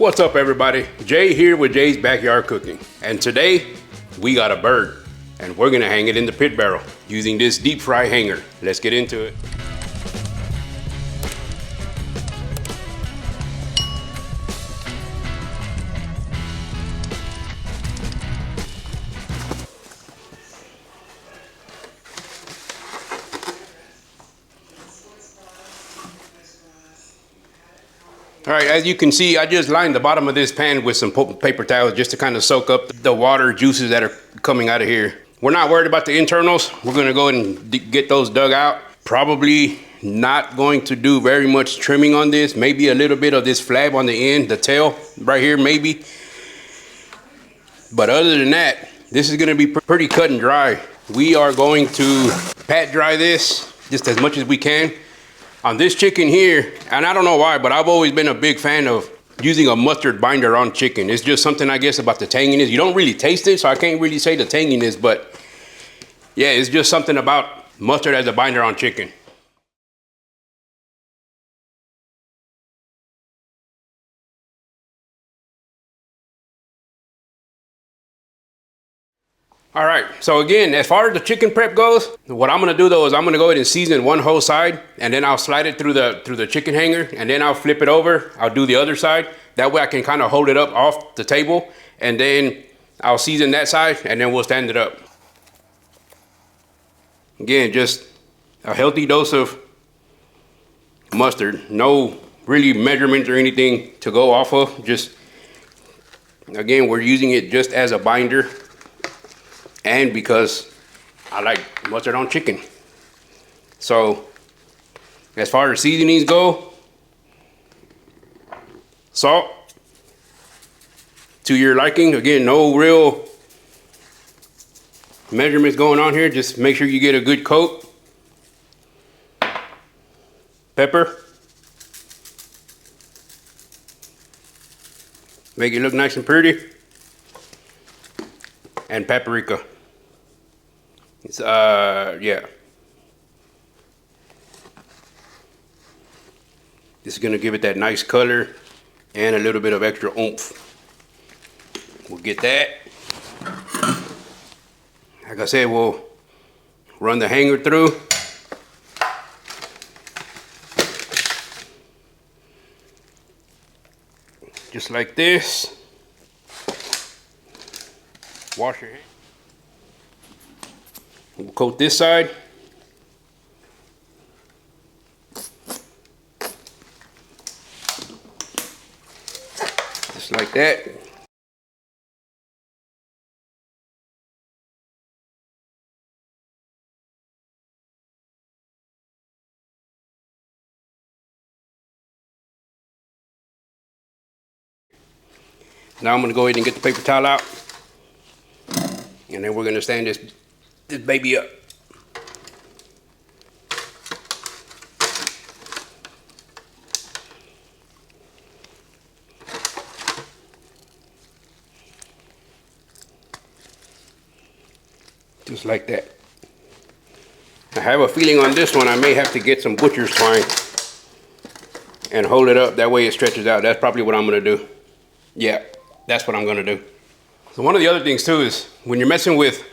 What's up, everybody? Jay here with Jay's Backyard Cooking. And today we got a bird and we're gonna hang it in the pit barrel using this deep fry hanger. Let's get into it. All right, as you can see, I just lined the bottom of this pan with some paper towels just to kind of soak up the water juices that are coming out of here. We're not worried about the internals. We're gonna go ahead and get those dug out. Probably not going to do very much trimming on this. Maybe a little bit of this flab on the end, the tail right here maybe. But other than that, this is gonna be pretty cut and dry. We are going to pat dry this just as much as we can. On this chicken here, and I don't know why, but I've always been a big fan of using a mustard binder on chicken. It's just something, I guess, about the tanginess. You don't really taste it, so I can't really say the tanginess, but yeah, it's just something about mustard as a binder on chicken. All right, so again, as far as the chicken prep goes, what I'm gonna do though is I'm gonna go ahead and season one whole side, and then I'll slide it through the chicken hanger, and then I'll flip it over. I'll do the other side. That way I can kind of hold it up off the table, and then I'll season that side, and then we'll stand it up. Again, just a healthy dose of mustard. No really measurements or anything to go off of. Just, again, we're using it just as a binder. And because I like mustard on chicken. So as far as seasonings go, salt to your liking. Again, no real measurements going on here. Just make sure you get a good coat. Pepper. Make it look nice and pretty. And paprika. It's yeah. This is gonna give it that nice color and a little bit of extra oomph. We'll get that. Like I said, we'll run the hanger through. Just like this. Wash your hands. We'll coat this side. Just like that. Now I'm going to go ahead and get the paper towel out. And then we're gonna stand this baby up. Just like that. I have a feeling on this one I may have to get some butcher's twine and hold it up. That way it stretches out. That's probably what I'm gonna do. Yeah, that's what I'm gonna do. So one of the other things too is when you're messing with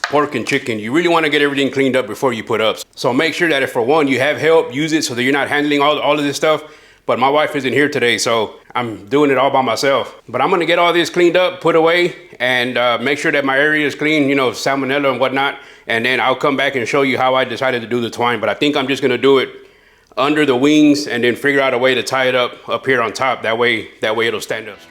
pork and chicken, you really want to get everything cleaned up before you put up. So make sure that if for one you have help, use it so that you're not handling all of this stuff. But my wife isn't here today, so I'm doing it all by myself. But I'm gonna get all this cleaned up, put away, and make sure that my area is clean, you know, salmonella and whatnot. And then I'll come back and show you how I decided to do the twine. But I think I'm just gonna do it under the wings and then figure out a way to tie it up here on top. That way it'll stand up straight.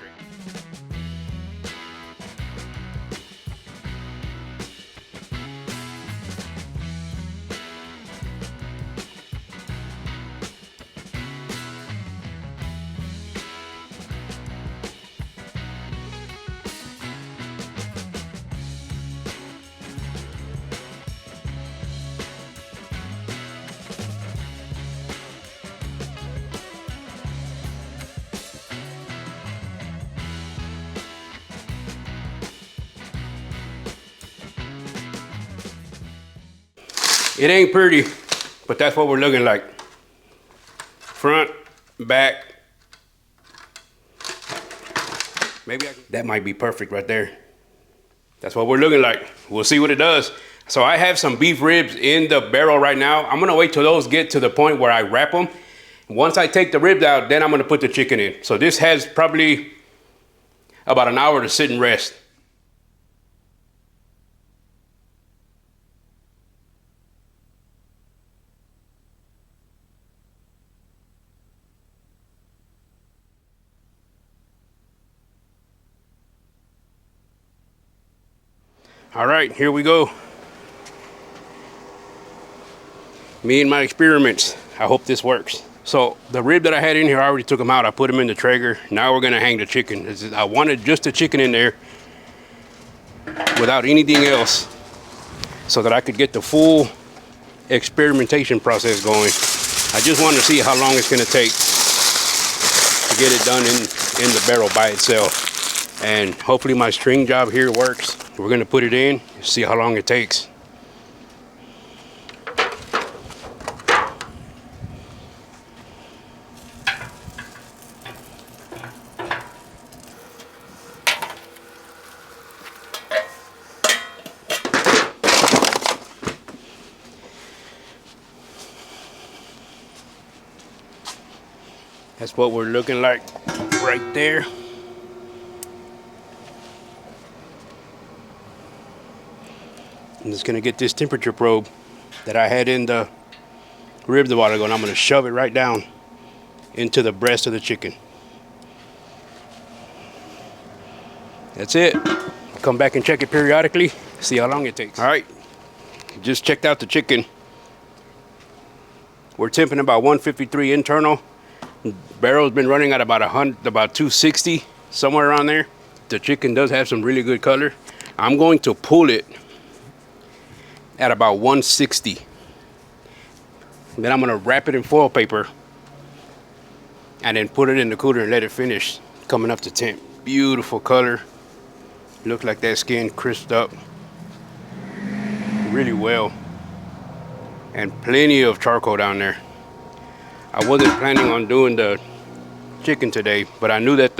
It ain't pretty, but that's what we're looking like. Front, back, That might be perfect right there. That's what we're looking like. We'll see what it does. So I have some beef ribs in the barrel right now. I'm gonna wait till those get to the point where I wrap them. Once I take the ribs out, then I'm gonna put the chicken in. So this has probably about an hour to sit and rest. All right, here we go. Me and my experiments. I hope this works. So the rib that I had in here, I already took them out. I put them in the Traeger. Now we're gonna hang the chicken. I wanted just the chicken in there without anything else so that I could get the full experimentation process going. I just wanted to see how long it's gonna take to get it done in the barrel by itself. And hopefully my string job here works. We're gonna put it in, see how long it takes. That's what we're looking like right there. I'm just gonna get this temperature probe that I had in the ribs a while ago, and I'm gonna shove it right down into the breast of the chicken. That's it. Come back and check it periodically, see how long it takes. All right, just checked out the chicken. We're temping about 153 internal. Barrel's been running at about 260, somewhere around there. The chicken does have some really good color. I'm going to pull it at about 160. And then I'm gonna wrap it in foil paper and then put it in the cooler and let it finish coming up to temp. Beautiful color. Look like that skin crisped up really well. And plenty of charcoal down there. I wasn't planning on doing the chicken today, but I knew that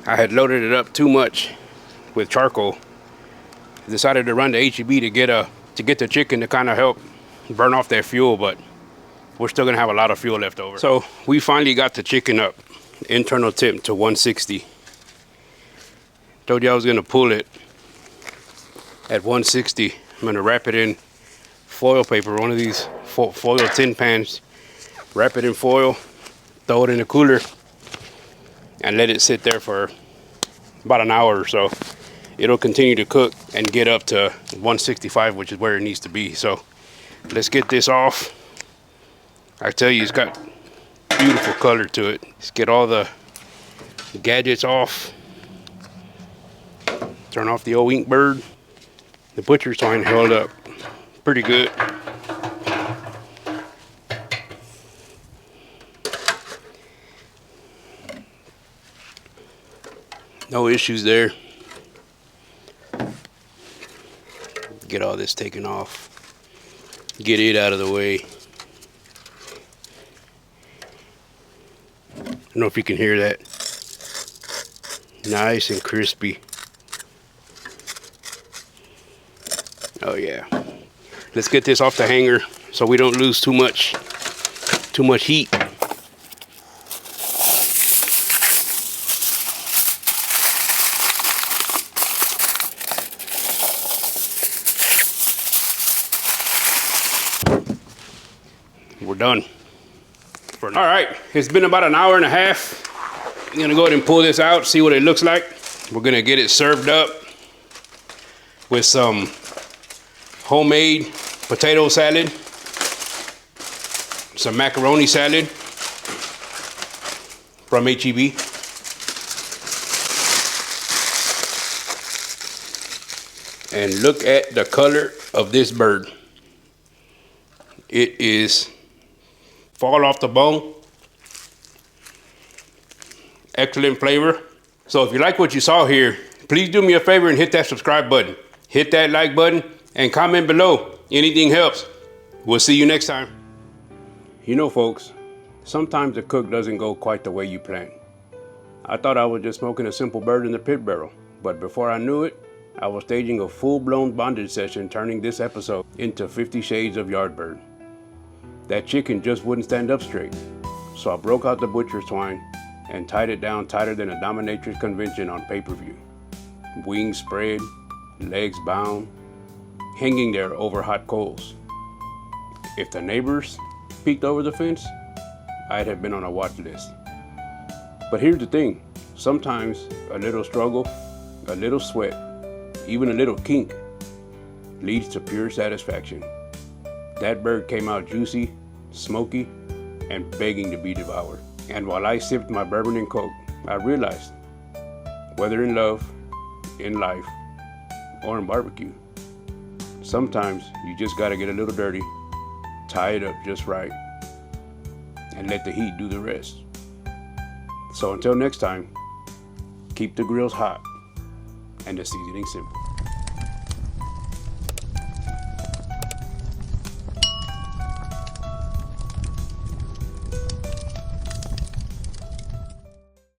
I had loaded it up too much with charcoal. Decided to run the HEB to get the chicken to kind of help burn off that fuel, but we're still gonna have a lot of fuel left over. So we finally got the chicken up, internal temp to 160. Told you I was gonna pull it at 160. I'm gonna wrap it in foil paper, one of these foil tin pans. Wrap it in foil, throw it in the cooler, and let it sit there for about an hour or so. It'll continue to cook and get up to 165, which is where it needs to be. So let's get this off. I tell you, it's got beautiful color to it. Let's get all the gadgets off. Turn off the old ink bird. The butcher's twine held up pretty good. No issues there. Get all this taken off. Get it out of the way. I don't know if you can hear that. Nice and crispy. Oh yeah. Let's get this off the hanger so we don't lose too much heat. We're done. All right, it's been about an hour and a half. I'm gonna go ahead and pull this out, see what it looks like. We're gonna get it served up with some homemade potato salad, some macaroni salad from HEB. And look at the color of this bird. It is fall off the bone. Excellent flavor. So if you like what you saw here, please do me a favor and hit that subscribe button. Hit that like button and comment below. Anything helps. We'll see you next time. You know, folks, sometimes the cook doesn't go quite the way you plan. I thought I was just smoking a simple bird in the pit barrel, but before I knew it, I was staging a full-blown bondage session, turning this episode into 50 Shades of Yardbird. That chicken just wouldn't stand up straight, so I broke out the butcher's twine and tied it down tighter than a dominatrix convention on pay-per-view. Wings spread, legs bound, hanging there over hot coals. If the neighbors peeked over the fence, I'd have been on a watch list. But here's the thing, sometimes a little struggle, a little sweat, even a little kink leads to pure satisfaction. That bird came out juicy, smoky, and begging to be devoured. And while I sipped my bourbon and coke, I realized, whether in love, in life, or in barbecue, sometimes you just gotta get a little dirty, tie it up just right, and let the heat do the rest. So until next time, keep the grills hot and the seasoning simple.